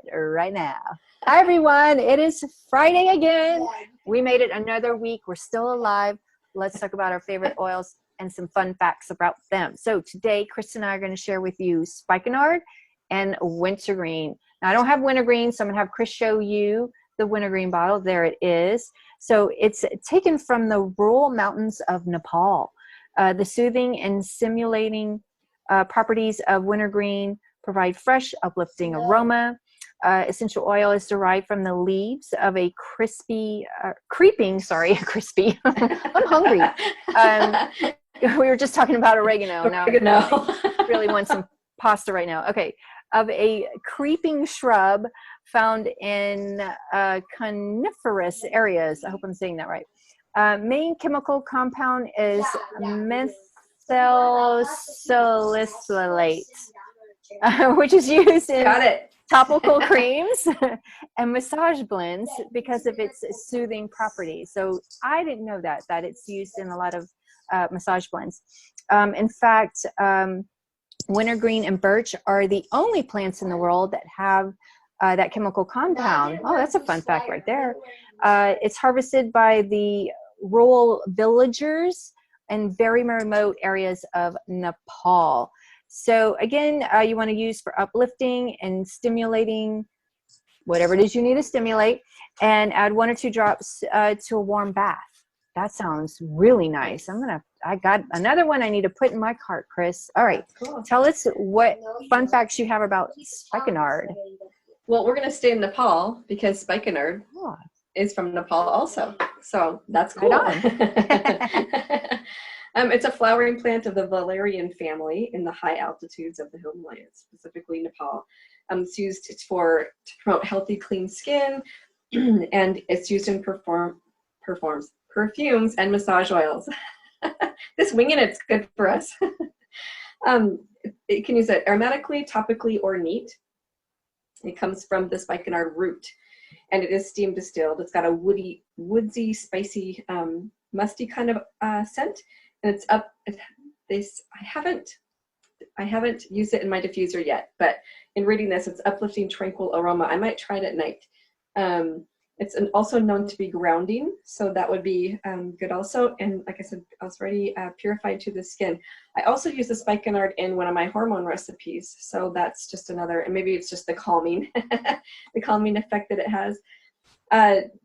start right now. Hi, everyone. It is Friday again. We made it another week. We're still alive. Let's talk about our favorite oils and some fun facts about them. So today, Chris and I are going to share with you Spikenard and Wintergreen. Now, I don't have Wintergreen, so I'm going to have Chris show you the Wintergreen bottle. There it is. So it's taken from the rural mountains of Nepal. The soothing and stimulating properties of wintergreen provide fresh, uplifting aroma. Essential oil is derived from the leaves of a crispy. I'm hungry. We were just talking about oregano. Now I really want some pasta right now. Okay, of a creeping shrub found in coniferous areas. I hope I'm saying that right. Main chemical compound is methyl salicylate, which is used in topical creams and massage blends because of its soothing properties. So I didn't know that it's used in a lot of massage blends. In fact, wintergreen and birch are the only plants in the world that have that chemical compound. Oh, that's a fun fact right there. It's harvested by the rural villagers in very remote areas of Nepal. So again, you want to use for uplifting and stimulating whatever it is you need to stimulate, and add 1 or 2 drops to a warm bath. That sounds really nice. I got another one I need to put in my cart, Chris. All right, cool. Tell us what fun facts you have about Spikenard. Well, we're going to stay in Nepal because Spikenard is from Nepal also. So that's cool. Right on. It's a flowering plant of the valerian family in the high altitudes of the Himalayas, specifically Nepal. It's used to promote healthy, clean skin, and it's used in perfumes and massage oils. This winging it's good for us. It can use it aromatically, topically, or neat. It comes from the spikenard root, and it is steam distilled. It's got a woodsy, spicy, musty kind of scent, and it's up. I haven't used it in my diffuser yet, but in reading this, it's uplifting, tranquil aroma. I might try it at night. It's also known to be grounding, so that would be good also. And like I said, it's already purified to the skin. I also use the spikenard in one of my hormone recipes, so that's just another, and maybe it's just the calming, the calming effect that it has.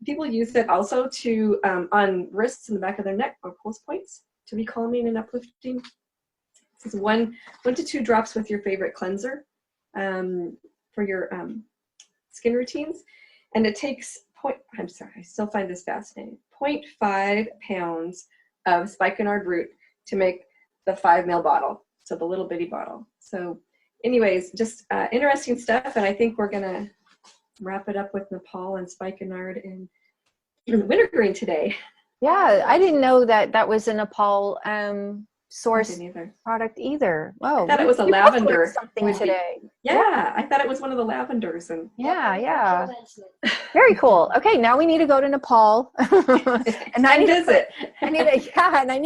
People use it also to on wrists and the back of their neck or pulse points to be calming and uplifting. This is 1 to 2 drops with your favorite cleanser for your skin routines, and it takes I still find this fascinating. 0.5 pounds of spikenard root to make the 5 ml bottle, so the little bitty bottle. So anyways, just interesting stuff, and I think we're gonna wrap it up with Nepal and spikenard and wintergreen today. Yeah, I didn't know that was a Nepal source product either. Whoa, I thought it was a lavender something today. Yeah, I thought it was one of the lavenders. And yeah. Very cool. Okay, now we need to go to Nepal and I need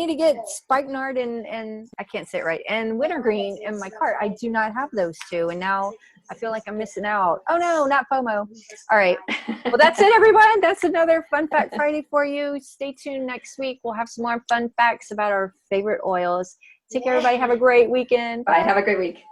to get spikenard and I can't say it right, and wintergreen in my cart. I do not have those two, and now I feel like I'm missing out. Oh no, not FOMO. All right. Well, that's it, everyone. That's another Fun Fact Friday for you. Stay tuned next week. We'll have some more fun facts about our favorite oils. Take care, everybody. Have a great weekend. Bye. Have a great week.